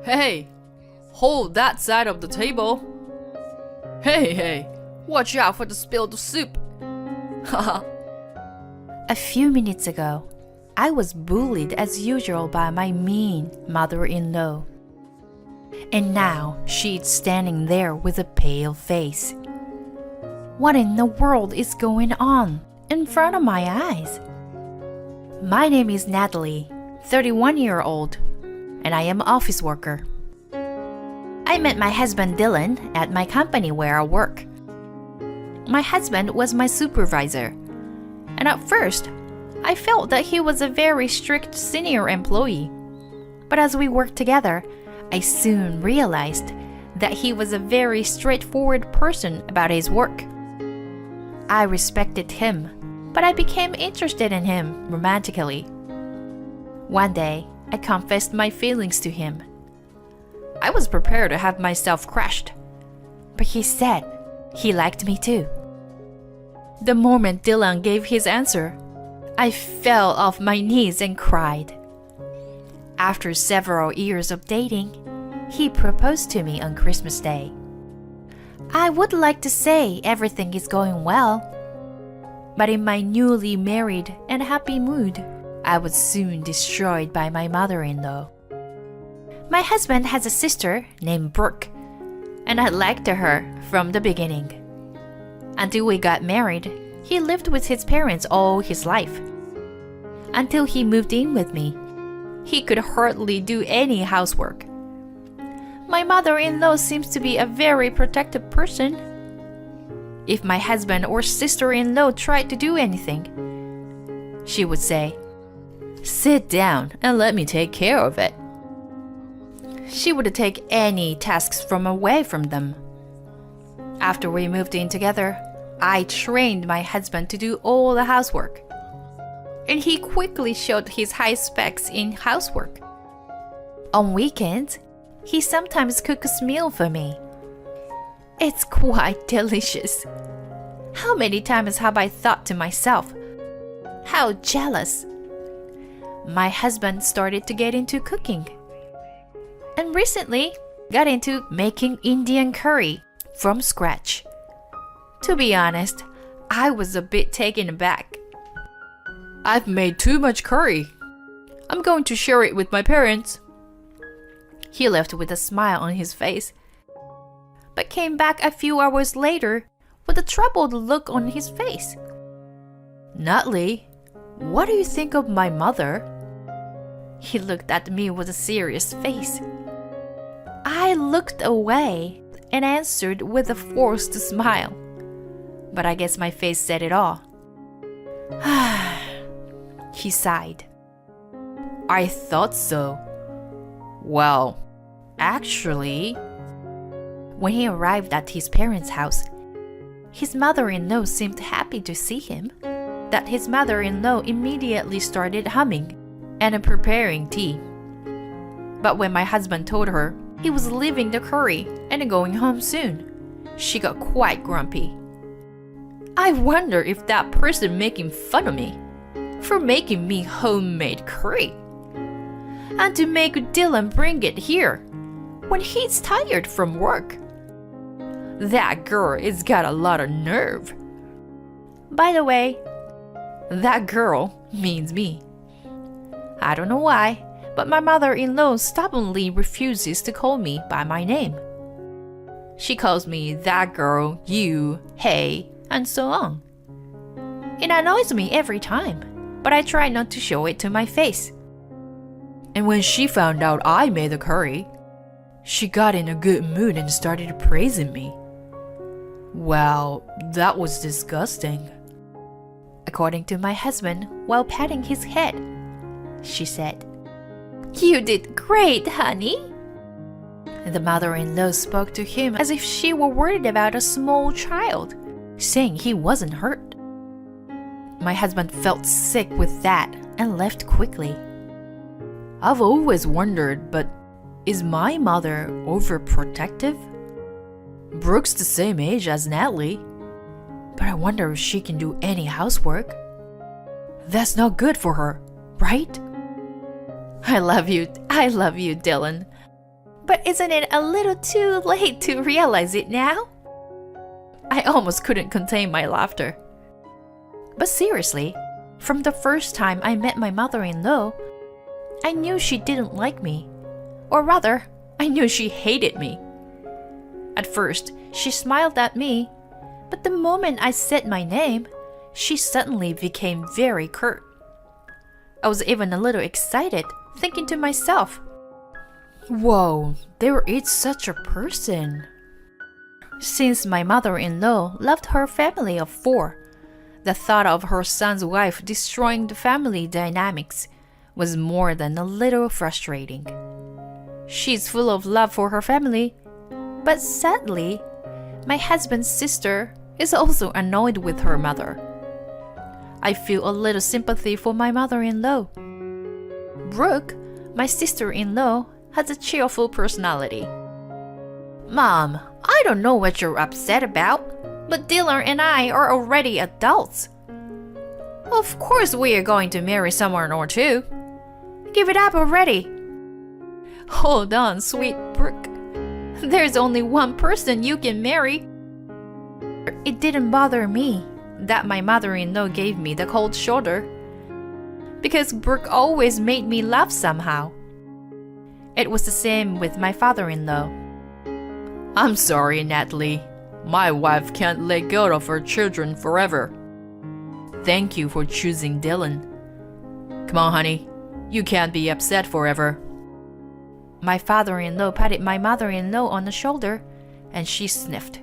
Hey, hold that side of the table. Hey, watch out for the spilled soup. Haha. A few minutes ago, I was bullied as usual by my mean mother-in-law. And now she's standing there with a pale face. What in the world is going on in front of my eyes? My name is Natalie, 31-year-old, and I am an office worker. I met my husband Dylan at my company where I work. My husband was my supervisor, and at first, I felt that he was a very strict senior employee. But as we worked together, I soon realized that he was a very straightforward person about his work. I respected him, but I became interested in him romantically. One day, I confessed my feelings to him. I was prepared to have myself crushed, but he said he liked me too. The moment Dylan gave his answer, I fell off my knees and cried. After several years of dating, he proposed to me on Christmas Day. I would like to say everything is going well, but in my newly married and happy mood, I was soon destroyed by my mother-in-law. My husband has a sister named Brooke, and I liked her from the beginning. Until we got married, he lived with his parents all his life. Until he moved in with me, he could hardly do any housework. My mother-in-law seems to be a very protective person. If my husband or sister-in-law tried to do anything, she would say, "Sit down and let me take care of it." She would take any tasks from away from them. After we moved in together, I trained my husband to do all the housework. And he quickly showed his high specs in housework. On weekends, he sometimes cooks a meal for me. It's quite delicious. How many times have I thought to myself, how jealous. My husband started to get into cooking. And recently got into making Indian curry from scratch. To be honest, I was a bit taken aback. I've made too much curry. I'm going to share it with my parents. He left with a smile on his face, but came back a few hours later with a troubled look on his face. Natalie, what do you think of my mother? He looked at me with a serious face. I looked away and answered with a forced smile. But I guess my face said it all. He sighed. I thought so. Well, actually, when he arrived at his parents' house, his mother-in-law seemed happy to see him, that his mother-in-law immediately started humming and preparing tea. But when my husband told her he was leaving the curry and going home soon, she got quite grumpy. I wonder if that person making fun of me for making me homemade curry, and to make Dylan bring it here when he's tired from work. That girl has got a lot of nerve. By the way, that girl means me. I don't know why, but my mother-in-law stubbornly refuses to call me by my name. She calls me that girl, you, hey, and so on. It annoys me every time, but I try not to show it to my face. And when she found out I made the curry, she got in a good mood and started praising me. Well, that was disgusting. According to my husband, while patting his head, she said, "You did great, honey." And the mother-in-law spoke to him as if she were worried about a small child, saying he wasn't hurt. My husband felt sick with that and left quickly. I've always wondered, but is my mother overprotective? Brooke's the same age as Natalie, but I wonder if she can do any housework. That's not good for her, right? I love you, Dylan. But isn't it a little too late to realize it now? I almost couldn't contain my laughter. But seriously, from the first time I met my mother-in-law, I knew she didn't like me. Or rather, I knew she hated me. At first, she smiled at me, but the moment I said my name, she suddenly became very curt. I was even a little excited, thinking to myself, "Whoa, there is such a person." Since my mother-in-law left her family of 4, the thought of her son's wife destroying the family dynamics was more than a little frustrating. She's full of love for her family, but sadly, my husband's sister is also annoyed with her mother. I feel a little sympathy for my mother-in-law. Brooke, my sister-in-law, has a cheerful personality. "Mom, I don't know what you're upset about, but Dylan and I are already adults. Of course we are going to marry someone or two. Give it up already." Hold on, sweet Brooke. There's only one person you can marry. It didn't bother me that my mother-in-law gave me the cold shoulder, because Brooke always made me laugh somehow. It was the same with my father-in-law. "I'm sorry, Natalie. My wife can't let go of her children forever. Thank you for choosing Dylan. Come on, honey. You can't be upset forever." My father-in-law patted my mother-in-law on the shoulder, and she sniffed.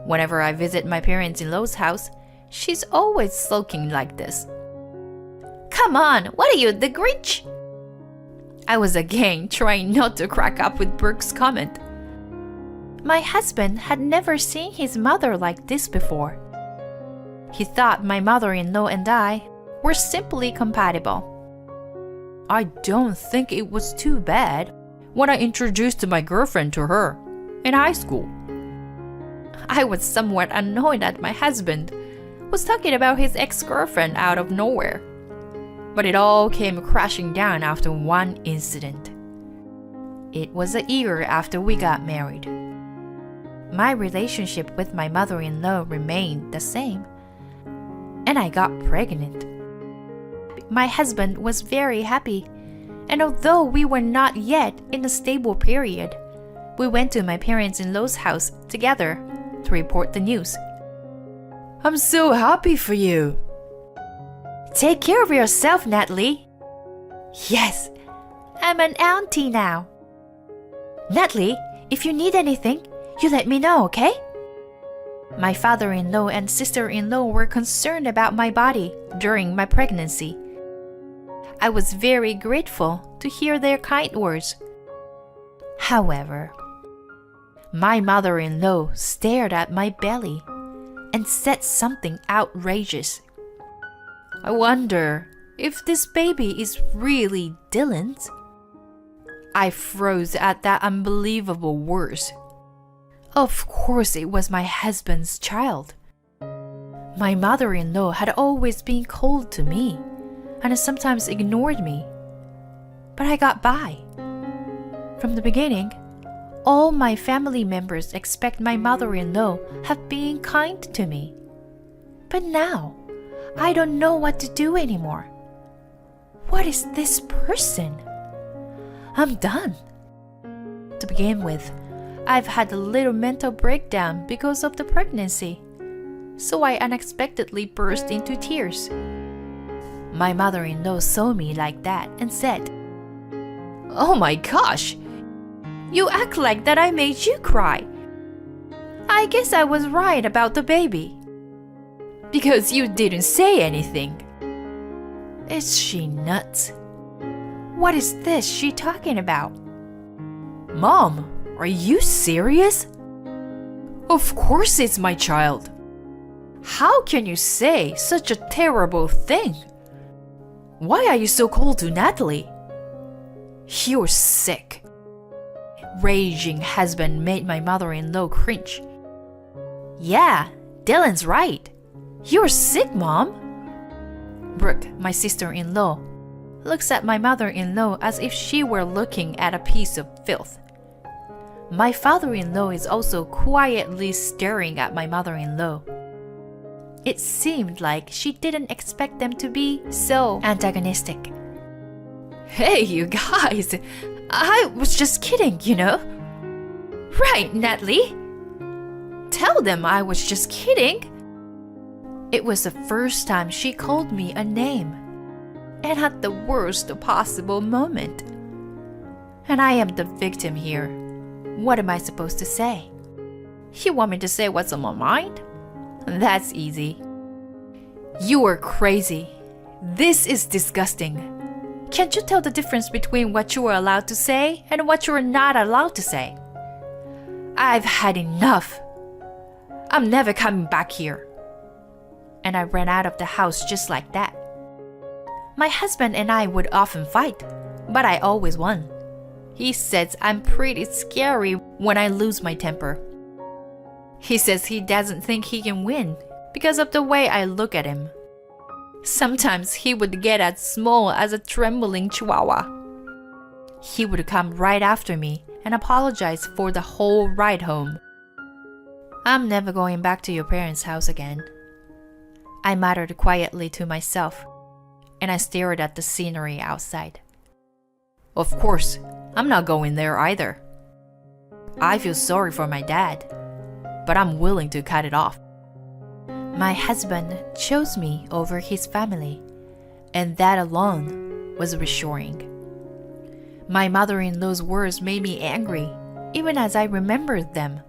Whenever I visit my parents-in-law's house, she's always sulking like this. "Come on, what are you, the Grinch?" I was again trying not to crack up with Brooke's comment. My husband had never seen his mother like this before. He thought my mother-in-law and I were simply compatible. I don't think it was too bad when I introduced my girlfriend to her in high school. I was somewhat annoyed that my husband was talking about his ex-girlfriend out of nowhere. But it all came crashing down after one incident. It was a year after we got married. My relationship with my mother-in-law remained the same, and I got pregnant. My husband was very happy, and although we were not yet in a stable period, we went to my parents-in-law's house together to report the news. "I'm so happy for you." "Take care of yourself, Natalie." "Yes, I'm an auntie now." "Natalie, if you need anything, you let me know, okay?" My father-in-law and sister-in-law were concerned about my body during my pregnancy. I was very grateful to hear their kind words. However, my mother-in-law stared at my belly and said something outrageous. "I wonder if this baby is really Dylan's?" I froze at that unbelievable words. Of course it was my husband's child. My mother-in-law had always been cold to me and sometimes ignored me. But I got by. From the beginning, all my family members expect my mother-in-law have been kind to me. But now, I don't know what to do anymore. What is this person? I'm done. To begin with, I've had a little mental breakdown because of the pregnancy, so I unexpectedly burst into tears. My mother-in-law saw me like that and said, "Oh my gosh, you act like that I made you cry. I guess I was right about the baby, because you didn't say anything." Is she nuts? What is this she talking about? Mom, are you serious? Of course it's my child. How can you say such a terrible thing? Why are you so cold to Natalie? You're sick. Raging husband made my mother-in-law cringe. Yeah, Dylan's right. You're sick, Mom. Brooke, my sister-in-law, looks at my mother-in-law as if she were looking at a piece of filth. My father-in-law is also quietly staring at my mother-in-law. It seemed like she didn't expect them to be so antagonistic. Hey, you guys, I was just kidding, you know? Right, Natalie? Tell them I was just kidding. It was the first time she called me a name, and at the worst possible moment. And I am the victim here. What am I supposed to say? You want me to say what's on my mind? That's easy. You are crazy. This is disgusting. Can't you tell the difference between what you are allowed to say and what you are not allowed to say? I've had enough. I'm never coming back here. And I ran out of the house just like that. My husband and I would often fight, but I always won. He says I'm pretty scary when I lose my temper. He says he doesn't think he can win because of the way I look at him. Sometimes he would get as small as a trembling chihuahua. He would come right after me and apologize for the whole ride home. I'm never going back to your parents' house again, I muttered quietly to myself, and I stared at the scenery outside. Of course, I'm not going there either. I feel sorry for my dad, but I'm willing to cut it off. My husband chose me over his family, and that alone was reassuring. My mother-in-law's words made me angry, even as I remembered them.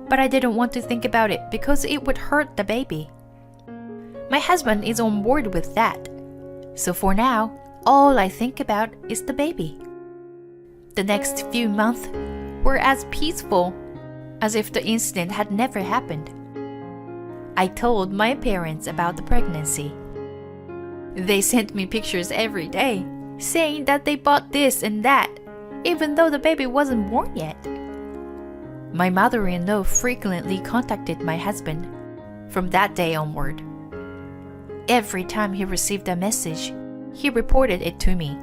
But I didn't want to think about it because it would hurt the baby. My husband is on board with that, so for now, all I think about is the baby. The next few months were as peaceful as if the incident had never happened. I told my parents about the pregnancy. They sent me pictures every day, saying that they bought this and that, even though the baby wasn't born yet. My mother-in-law frequently contacted my husband from that day onward. Every time he received a message, he reported it to me.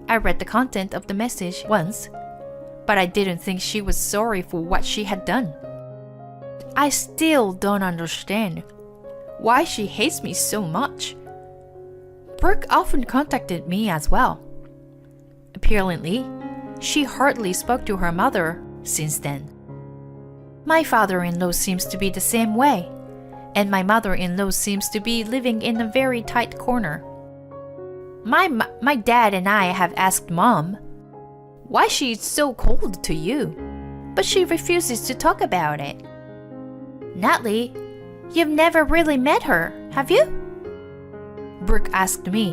I read the content of the message once, but I didn't think she was sorry for what she had done. I still don't understand why she hates me so much. Brooke often contacted me as well. Apparently, she hardly spoke to her mother since then. My father-in-law seems to be the same way, and my mother-in-law seems to be living in a very tight corner. My dad and I have asked Mom why she is so cold to you, but she refuses to talk about it. Natalie, you've never really met her, have you? Brooke asked me.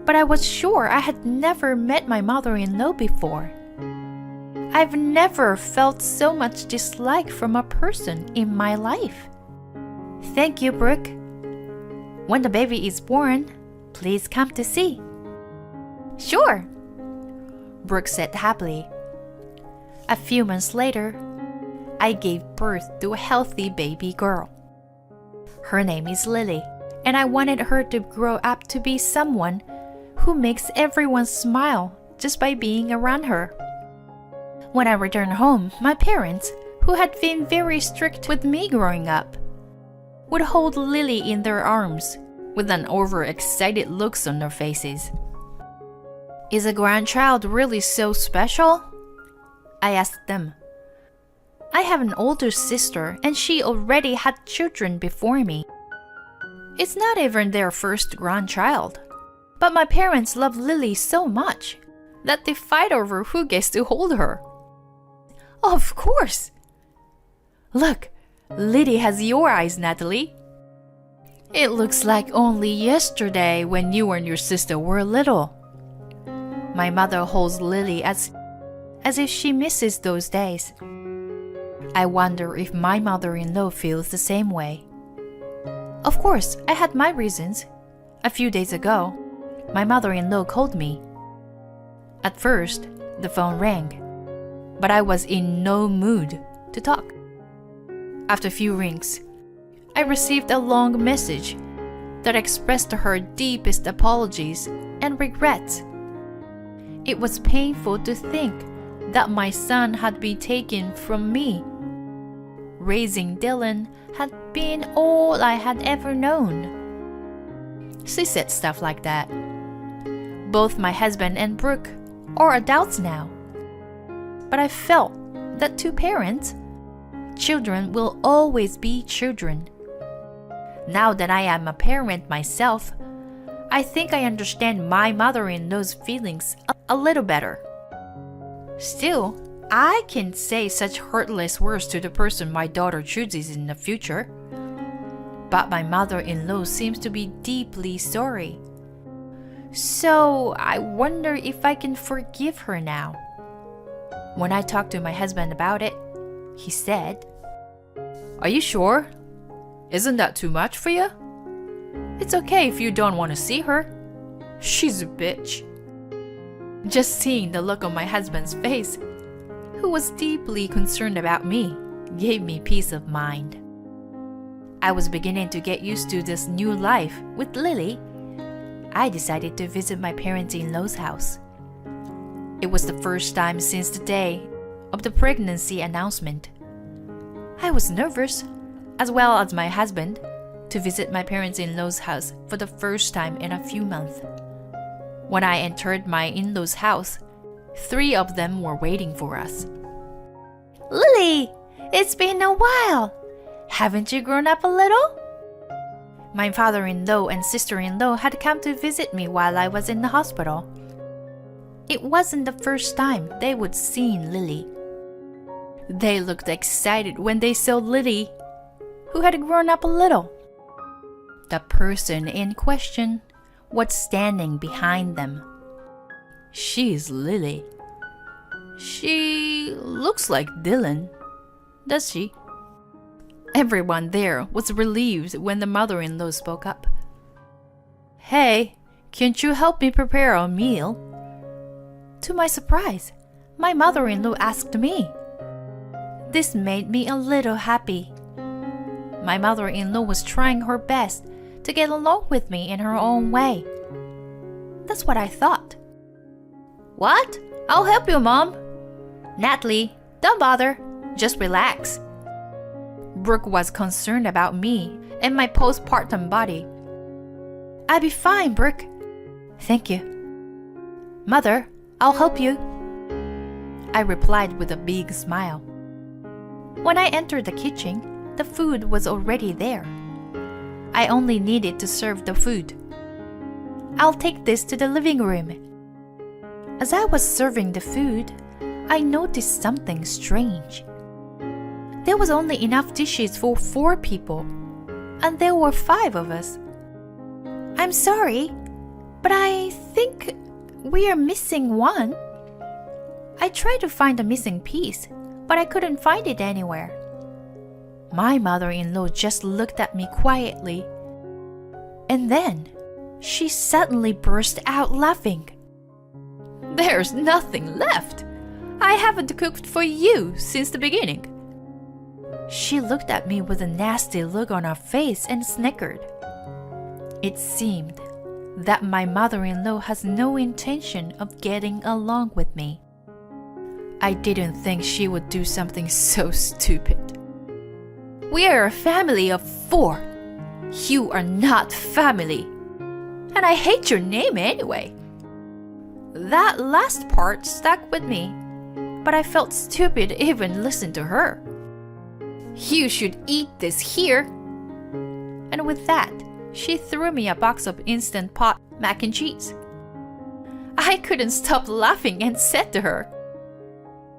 But I was sure I had never met my mother-in-law before. I've never felt so much dislike from a person in my life. Thank you, Brooke. When the baby is born, please come to see. Sure, Brooke said happily. A few months later, I gave birth to a healthy baby girl. Her name is Lily, and I wanted her to grow up to be someone who makes everyone smile just by being around her. When I returned home, my parents, who had been very strict with me growing up, would hold Lily in their arms with an overexcited looks on their faces. Is a grandchild really so special? I asked them. I have an older sister and she already had children before me. It's not even their first grandchild. But my parents love Lily so much that they fight over who gets to hold her. Of course! Look, Lily has your eyes, Natalie. It looks like only yesterday when you and your sister were little. My mother holds Lily as if she misses those days. I wonder if my mother-in-law feels the same way. Of course, I had my reasons. A few days ago, my mother-in-law called me. At first, the phone rang, but I was in no mood to talk. After a few rings, I received a long message that expressed her deepest apologies and regrets. It was painful to think that my son had been taken from me. Raising Dylan had been all I had ever known. She said stuff like that. Both my husband and Brooke are adults now. But I felt that to parents, children will always be children. Now that I am a parent myself, I think I understand my mother-in-law's feelings a little better. Still, I can't say such heartless words to the person my daughter chooses in the future. But my mother-in-law seems to be deeply sorry. So I wonder if I can forgive her now. When I talked to my husband about it, he said, "Are you sure? Isn't that too much for you? It's okay if you don't want to see her. She's a bitch." Just seeing the look on my husband's face, who was deeply concerned about me, gave me peace of mind. I was beginning to get used to this new life with Lily. I decided to visit my parents-in-law's house. It was the first time since the day of the pregnancy announcement. I was nervous, as well as my husband, to visit my parents-in-law's house for the first time in a few months. When I entered my in-law's house, 3 of them were waiting for us. "Lily, it's been a while. Haven't you grown up a little?" My father-in-law and sister-in-law had come to visit me while I was in the hospital. It wasn't the first time they would see Lily. They looked excited when they saw Lily, who had grown up a little. The person in question was standing behind them. "She's Lily. She looks like Dylan, does she?" Everyone there was relieved when the mother-in-law spoke up. "Hey, can't you help me prepare a meal?" To my surprise, my mother-in-law asked me. This made me a little happy. My mother-in-law was trying her best to get along with me in her own way. That's what I thought. "What? I'll help you, Mom." "Natalie, don't bother. Just relax." Brooke was concerned about me and my postpartum body. "I'll be fine, Brooke." "Thank you." "Mother, I'll help you," I replied with a big smile. When I entered the kitchen, the food was already there. I only needed to serve the food. "I'll take this to the living room." As I was serving the food, I noticed something strange. There was only enough dishes for 4 people, and there were 5 of us. "I'm sorry, but I think we are missing one." I tried to find the missing piece, but I couldn't find it anywhere. My mother-in-law just looked at me quietly, and then she suddenly burst out laughing. "There's nothing left. I haven't cooked for you since the beginning." She looked at me with a nasty look on her face and snickered. It seemed that my mother-in-law has no intention of getting along with me. I didn't think she would do something so stupid. "We are a family of 4. You are not family. And I hate your name anyway." That last part stuck with me, but I felt stupid even listening to her. "You should eat this here." And with that, she threw me a box of Instant Pot mac and cheese. I couldn't stop laughing and said to her,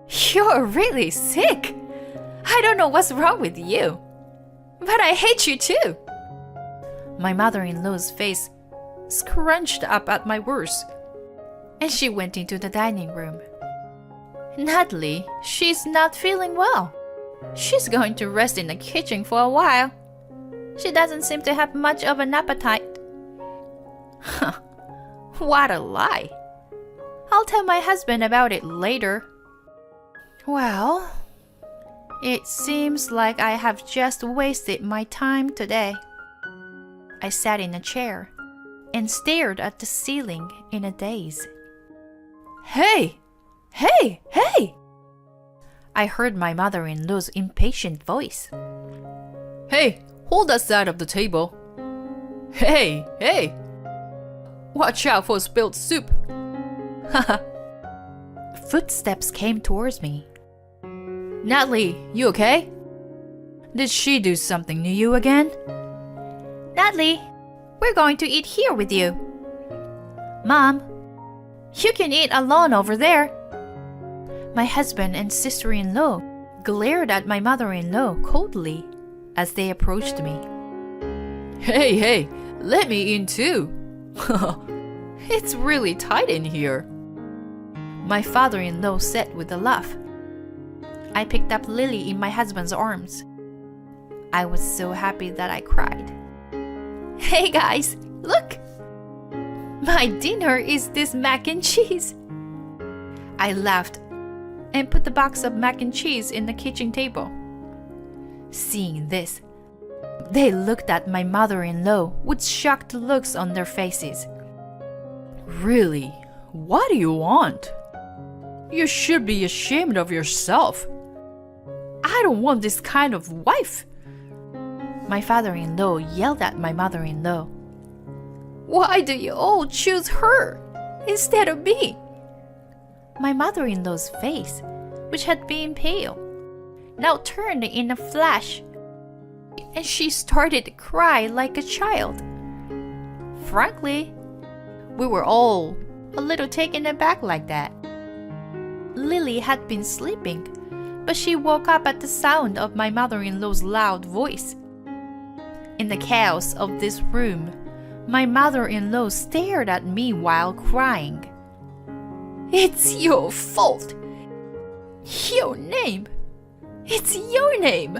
"You're really sick. I don't know what's wrong with you. But I hate you too." My mother-in-law's face scrunched up at my words, and she went into the dining room. "Natalie, she's not feeling well. She's going to rest in the kitchen for a while. She doesn't seem to have much of an appetite." Huh, what a lie. I'll tell my husband about it later. Well, it seems like I have just wasted my time today. I sat in a chair and stared at the ceiling in a daze. Hey! Hey! Hey! I heard my mother-in-law's impatient voice. Hey, hold that side of the table. Hey, hey! Watch out for spilled soup. Footsteps came towards me. Natalie, you okay? Did she do something to you again? Natalie, we're going to eat here with you. Mom, you can eat alone over there. My husband and sister-in-law glared at my mother-in-law coldly as they approached me. Hey, hey, let me in too. It's really tight in here. My father-in-law said with a laugh. I picked up Lily in my husband's arms. I was so happy that I cried. Hey guys, look! My dinner is this mac and cheese. I laughed and put the box of mac and cheese in the kitchen table. Seeing this, they looked at my mother-in-law with shocked looks on their faces. Really? What do you want? You should be ashamed of yourself. I don't want this kind of wife. My father-in-law yelled at my mother-in-law. Why do you all choose her instead of me? My mother-in-law's face, which had been pale, now turned in a flash, and she started to cry like a child. Frankly, we were all a little taken aback like that. Lily had been sleeping, but she woke up at the sound of my mother-in-law's loud voice. In the chaos of this room, my mother-in-law stared at me while crying. It's your fault. Your name. It's your name.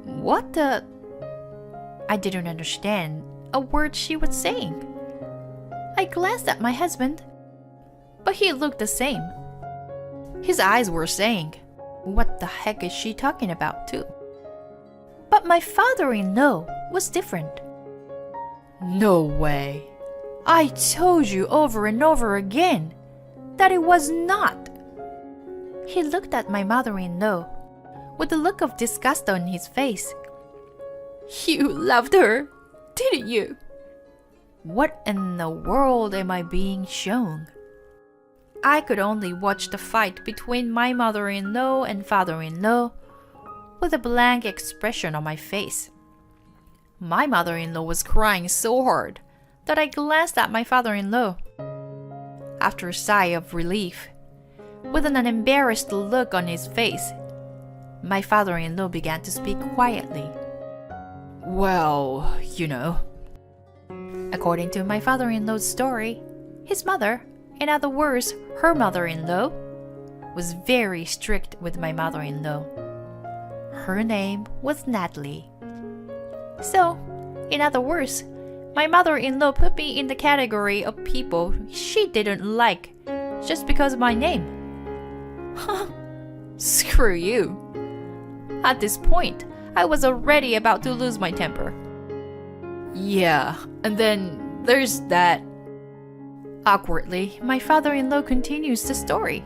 What the? I didn't understand a word she was saying. I glanced at my husband, but he looked the same. His eyes were saying, what the heck is she talking about too? But my father-in-law was different. No way. I told you over and over again that it was not. He looked at my mother-in-law with a look of disgust on his face. You loved her, didn't you? What in the world am I being shown? I could only watch the fight between my mother-in-law and father-in-law with a blank expression on my face. My mother-in-law was crying so hard that I glanced at my father-in-law. After a sigh of relief, with an embarrassed look on his face, my father-in-law began to speak quietly. Well, you know. According to my father-in-law's story, his mother, in other words, her mother-in-law, was very strict with my mother-in-law. Her name was Natalie. So, in other words, my mother-in-law put me in the category of people she didn't like just because of my name. Screw you. At this point, I was already about to lose my temper. Yeah, and then there's that. Awkwardly, my father-in-law continues the story.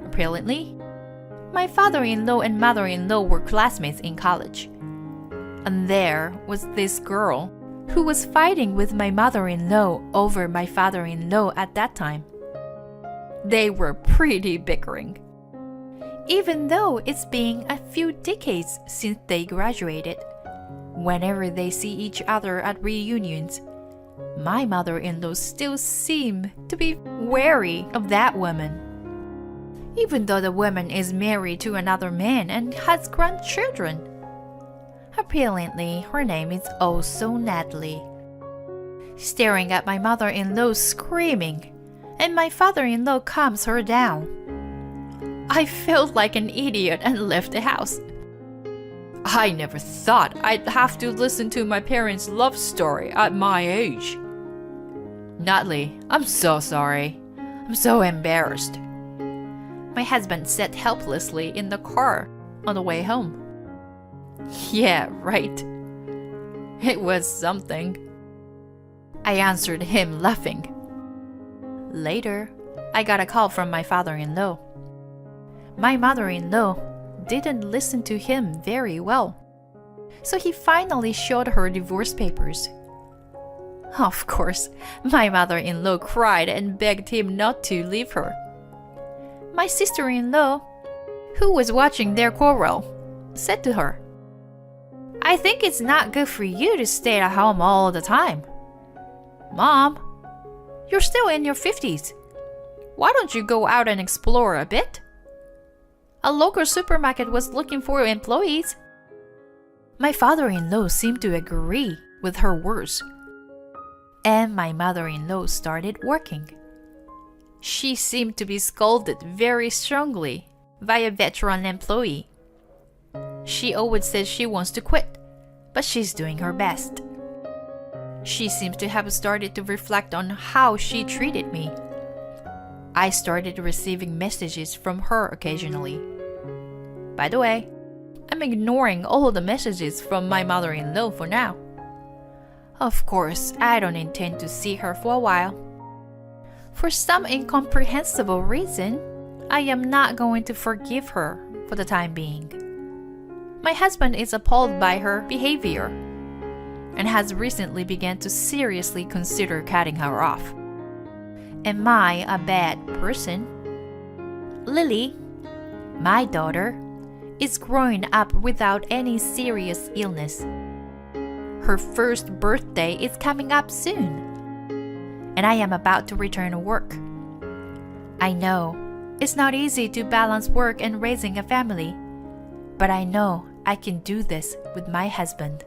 Apparently, my father-in-law and mother-in-law were classmates in college. And there was this girl who was fighting with my mother-in-law over my father-in-law at that time. They were pretty bickering. Even though it's been a few decades since they graduated, whenever they see each other at reunions, my mother-in-law still seemed to be wary of that woman. Even though the woman is married to another man and has grandchildren. Apparently, her name is also Natalie. Staring at my mother-in-law screaming, and my father-in-law calms her down. I felt like an idiot and left the house. I never thought I'd have to listen to my parents' love story at my age. Natalie, I'm so sorry. I'm so embarrassed. My husband said helplessly in the car on the way home. Yeah, right. It was something. I answered him laughing. Later, I got a call from my father-in-law. My mother-in-law didn't listen to him very well, so he finally showed her divorce papers. Of course, my mother-in-law cried and begged him not to leave her. My sister-in-law, who was watching their quarrel, said to her, "I think it's not good for you to stay at home all the time. Mom, you're still in your 50s. Why don't you go out and explore a bit? A local supermarket was looking for employees." My father-in-law seemed to agree with her words, and my mother-in-law started working. She seemed to be scolded very strongly by a veteran employee. She always says she wants to quit, but she's doing her best. She seems to have started to reflect on how she treated me. I started receiving messages from her occasionally. By the way, I'm ignoring all the messages from my mother-in-law for now. Of course, I don't intend to see her for a while. For some incomprehensible reason, I am not going to forgive her for the time being. My husband is appalled by her behavior and has recently begun to seriously consider cutting her off. Am I a bad person? Lily, my daughter, is growing up without any serious illness. Her first birthday is coming up soon, and I am about to return to work. I know it's not easy to balance work and raising a family, but I know I can do this with my husband.